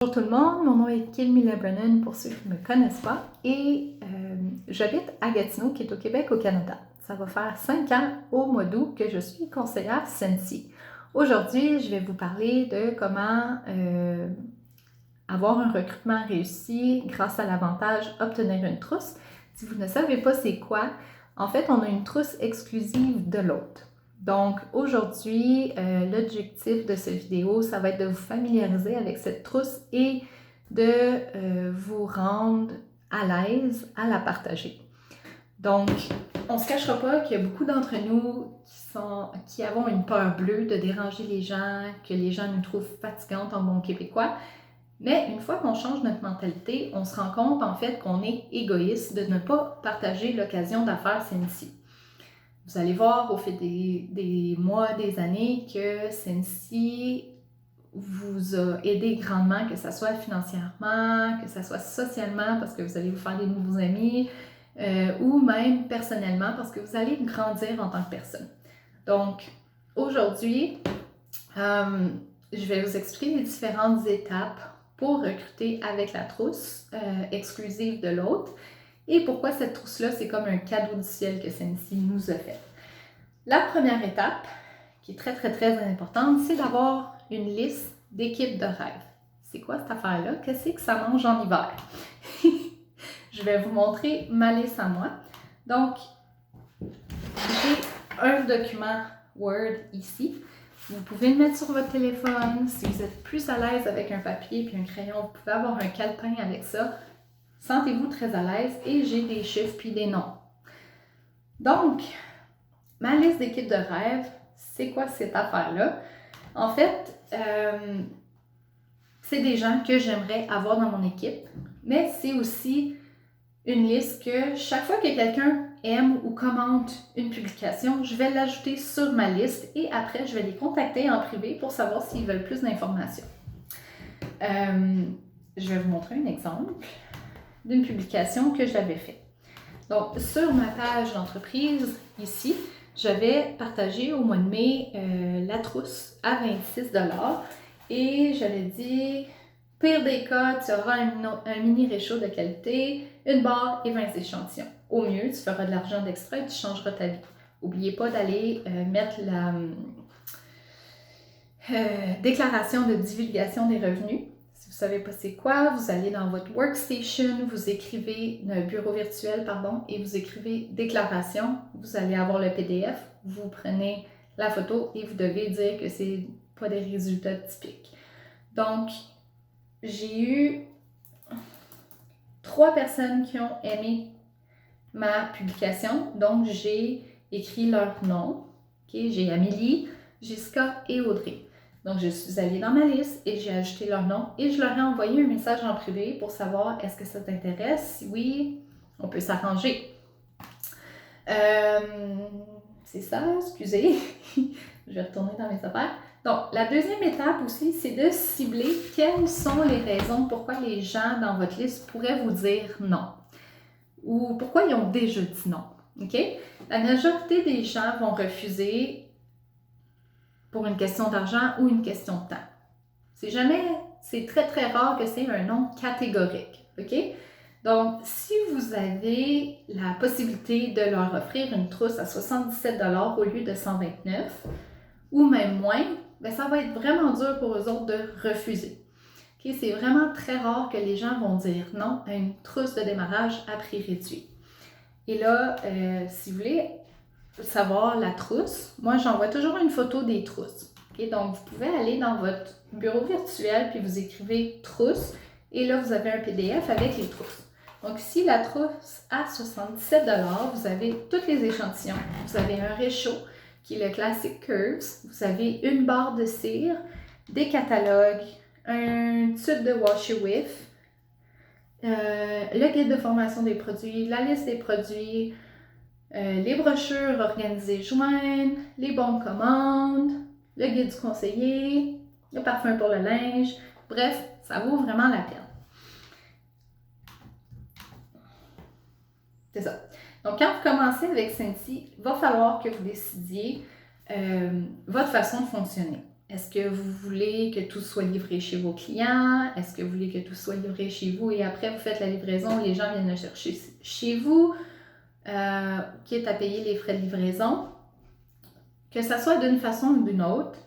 Bonjour tout le monde, mon nom est Kilmila Brennan pour ceux qui ne me connaissent pas et j'habite à Gatineau qui est au Québec au Canada. Ça va faire 5 ans au mois d'août que je suis conseillère Sensi. Aujourd'hui, je vais vous parler de comment avoir un recrutement réussi grâce à l'avantage obtenir une trousse. Si vous ne savez pas c'est quoi, en fait on a une trousse exclusive de l'autre. Donc aujourd'hui, l'objectif de cette vidéo, ça va être de vous familiariser avec cette trousse et de vous rendre à l'aise à la partager. Donc, on ne se cachera pas qu'il y a beaucoup d'entre nous qui avons une peur bleue de déranger les gens, que les gens nous trouvent fatigantes en bon québécois. Mais une fois qu'on change notre mentalité, on se rend compte en fait qu'on est égoïste de ne pas partager l'occasion d'affaires Sensi. Vous allez voir au fil des mois, des années que Sensi vous a aidé grandement, que ce soit financièrement, que ce soit socialement parce que vous allez vous faire des nouveaux amis ou même personnellement parce que vous allez grandir en tant que personne. Donc aujourd'hui, je vais vous expliquer les différentes étapes pour recruter avec la trousse exclusive de l'autre. Et pourquoi cette trousse-là, c'est comme un cadeau du ciel que Sensi nous a fait. La première étape, qui est très, très, très importante, c'est d'avoir une liste d'équipes de rêve. C'est quoi cette affaire-là? Qu'est-ce que ça mange en hiver? Je vais vous montrer ma liste à moi. Donc, j'ai un document Word ici. Vous pouvez le mettre sur votre téléphone. Si vous êtes plus à l'aise avec un papier et un crayon, vous pouvez avoir un calepin avec ça. Sentez-vous très à l'aise et j'ai des chiffres puis des noms. Donc, ma liste d'équipes de rêve, c'est quoi cette affaire-là? En fait, c'est des gens que j'aimerais avoir dans mon équipe, mais c'est aussi une liste que chaque fois que quelqu'un aime ou commente une publication, je vais l'ajouter sur ma liste et après, je vais les contacter en privé pour savoir s'ils veulent plus d'informations. Je vais vous montrer un exemple d'une publication que j'avais faite. Donc, sur ma page d'entreprise, ici, j'avais partagé au mois de mai la trousse à 26 $ et j'avais dit, pire des cas, tu auras un mini réchaud de qualité, une barre et 20 échantillons. Au mieux, tu feras de l'argent d'extra et tu changeras ta vie. N'oubliez pas d'aller mettre la déclaration de divulgation des revenus. Si vous ne savez pas c'est quoi, vous allez dans votre workstation, vous écrivez bureau virtuel, pardon, et vous écrivez déclaration. Vous allez avoir le PDF, vous prenez la photo et vous devez dire que c'est pas des résultats typiques. Donc, j'ai eu 3 personnes qui ont aimé ma publication. Donc, j'ai écrit leur nom. Okay? J'ai Amélie, Jessica et Audrey. Donc, je suis allée dans ma liste et j'ai ajouté leur nom et je leur ai envoyé un message en privé pour savoir est-ce que ça t'intéresse? Si oui, on peut s'arranger. C'est ça, excusez. Je vais retourner dans mes affaires. Donc, la deuxième étape aussi, c'est de cibler quelles sont les raisons pourquoi les gens dans votre liste pourraient vous dire non ou pourquoi ils ont déjà dit non. OK? La majorité des gens vont refuser pour une question d'argent ou une question de temps. C'est très, très rare que c'est un non catégorique. OK? Donc, si vous avez la possibilité de leur offrir une trousse à 77 $ au lieu de 129 ou même moins, bien, ça va être vraiment dur pour eux autres de refuser. Okay? C'est vraiment très rare que les gens vont dire non à une trousse de démarrage à prix réduit. Et là, si vous voulez savoir la trousse, moi j'envoie toujours une photo des trousses. Okay? Donc, vous pouvez aller dans votre bureau virtuel puis vous écrivez trousse et là vous avez un PDF avec les trousses. Donc ici, la trousse à 77 $, vous avez tous les échantillons. Vous avez un réchaud qui est le Classic Curves. Vous avez une barre de cire, des catalogues, un tube de Wash Your With, le guide de formation des produits, la liste des produits, les brochures organisées jointes, les bons de commande, le guide du conseiller, le parfum pour le linge. Bref, ça vaut vraiment la peine. C'est ça. Donc, quand vous commencez avec Sensi, il va falloir que vous décidiez votre façon de fonctionner. Est-ce que vous voulez que tout soit livré chez vos clients? Est-ce que vous voulez que tout soit livré chez vous et après vous faites la livraison, les gens viennent le chercher chez vous, quitte à payer les frais de livraison? Que ça soit d'une façon ou d'une autre,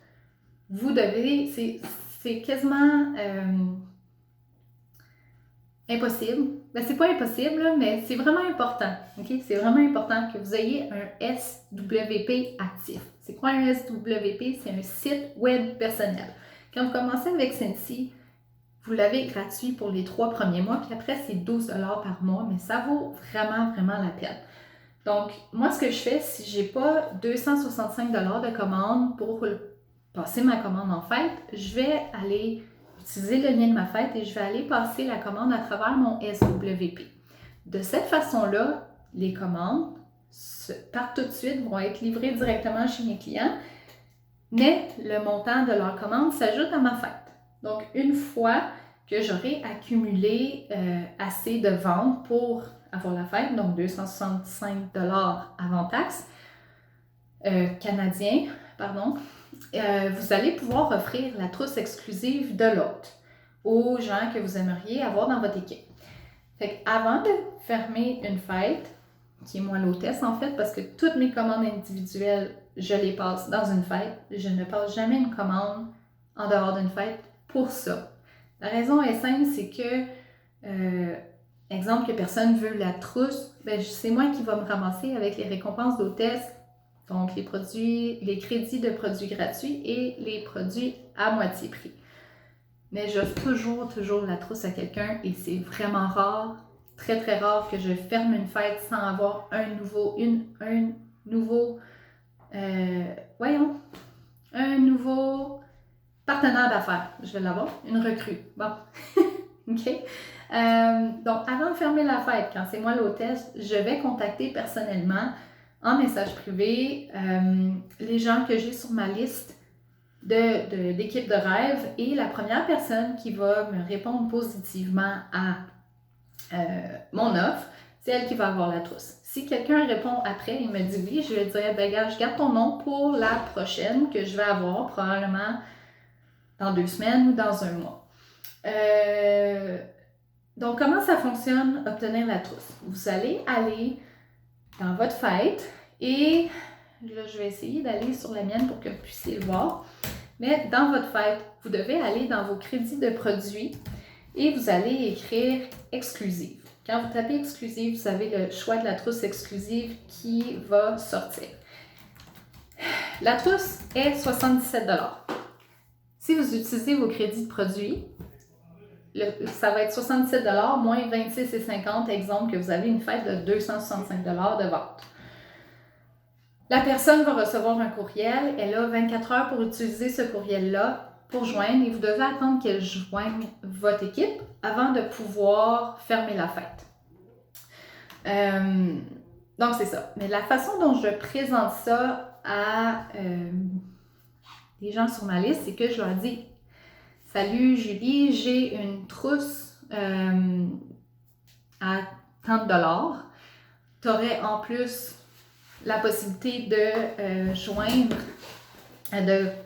vous devez, c'est quasiment impossible. Ben, c'est pas impossible, là, mais c'est vraiment important. Okay? C'est vraiment important que vous ayez un SWP actif. C'est quoi un SWP? C'est un site web personnel. Quand vous commencez avec Scentsy, vous l'avez gratuit pour les 3 premiers mois, puis après, c'est 12 $ par mois, mais ça vaut vraiment, vraiment la peine. Donc, moi, ce que je fais, si j'ai pas 265 $ de commande pour passer ma commande en fête, je vais aller utiliser le lien de ma fête et je vais aller passer la commande à travers mon SWP. De cette façon-là, les commandes partent tout de suite, vont être livrées directement chez mes clients, mais le montant de leur commande s'ajoute à ma fête. Donc, une fois que j'aurai accumulé assez de ventes pour avoir la fête, donc 265 $ avant taxe, canadien, pardon, vous allez pouvoir offrir la trousse exclusive de l'hôte aux gens que vous aimeriez avoir dans votre équipe. Fait qu'avant de fermer une fête, qui est moi l'hôtesse en fait, parce que toutes mes commandes individuelles, je les passe dans une fête. Je ne passe jamais une commande en dehors d'une fête pour ça. La raison est simple, c'est que, exemple que personne veut la trousse, ben c'est moi qui va me ramasser avec les récompenses d'hôtesse, donc les crédits de produits gratuits et les produits à moitié prix. Mais j'offre toujours la trousse à quelqu'un et c'est vraiment rare, très très rare que je ferme une fête sans avoir un nouveau partenaire d'affaires. Je vais l'avoir, une recrue. Bon, OK. Donc, avant de fermer la fête, quand c'est moi l'hôtesse, je vais contacter personnellement en message privé les gens que j'ai sur ma liste d'équipe de rêve et la première personne qui va me répondre positivement à mon offre, c'est elle qui va avoir la trousse. Si quelqu'un répond après et me dit oui, je vais dire, ben gars, je garde ton nom pour la prochaine que je vais avoir probablement dans 2 semaines ou dans 1 mois. Donc, comment ça fonctionne, obtenir la trousse? Vous allez aller dans votre fête et là, je vais essayer d'aller sur la mienne pour que vous puissiez le voir. Mais dans votre fête, vous devez aller dans vos crédits de produits et vous allez écrire exclusive. Quand vous tapez exclusive, vous avez le choix de la trousse exclusive qui va sortir. La trousse est 77 $. Si vous utilisez vos crédits de produits, ça va être 77 $ moins 26,50 $, exemple que vous avez une fête de 265 $ de vente. La personne va recevoir un courriel, elle a 24 heures pour utiliser ce courriel-là pour joindre et vous devez attendre qu'elle joigne votre équipe avant de pouvoir fermer la fête. Donc c'est ça. Mais la façon dont je présente ça à les gens sur ma liste, c'est que je leur dis « Salut Julie, j'ai une trousse à tant de $. Tu aurais en plus la possibilité de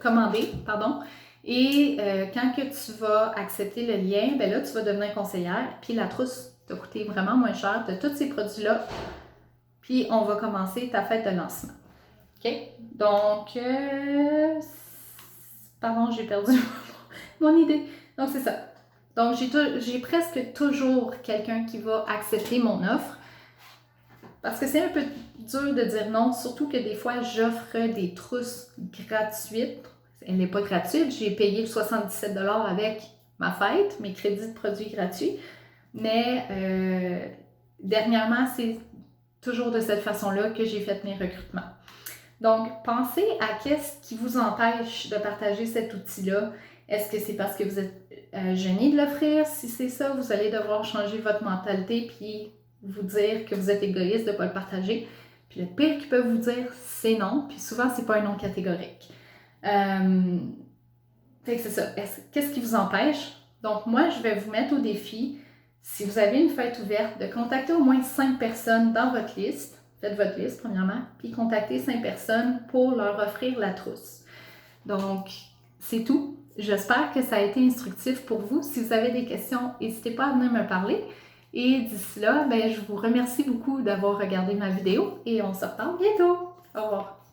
commander, pardon. Et quand que tu vas accepter le lien, ben là, tu vas devenir conseillère. Puis la trousse t'a coûté vraiment moins cher. Tu as tous ces produits-là. Puis on va commencer ta fête de lancement. OK? Donc, pardon, j'ai perdu mon idée. Donc, c'est ça. Donc, j'ai presque toujours quelqu'un qui va accepter mon offre. Parce que c'est un peu dur de dire non, surtout que des fois, j'offre des trousses gratuites. Elle n'est pas gratuite, j'ai payé 77 $ avec ma fête, mes crédits de produits gratuits. Mais dernièrement, c'est toujours de cette façon-là que j'ai fait mes recrutements. Donc, pensez à qu'est-ce qui vous empêche de partager cet outil-là. Est-ce que c'est parce que vous êtes gêné de l'offrir? Si c'est ça, vous allez devoir changer votre mentalité puis vous dire que vous êtes égoïste de ne pas le partager. Puis le pire qu'ils peuvent vous dire, c'est non. Puis souvent, c'est pas un non catégorique. Fait que c'est ça. Qu'est-ce qui vous empêche? Donc, moi, je vais vous mettre au défi, si vous avez une fête ouverte, de contacter au moins 5 personnes dans votre liste. Faites votre liste, premièrement, puis contactez 5 personnes pour leur offrir la trousse. Donc, c'est tout. J'espère que ça a été instructif pour vous. Si vous avez des questions, n'hésitez pas à venir me parler. Et d'ici là, je vous remercie beaucoup d'avoir regardé ma vidéo et on se reparle bientôt. Au revoir.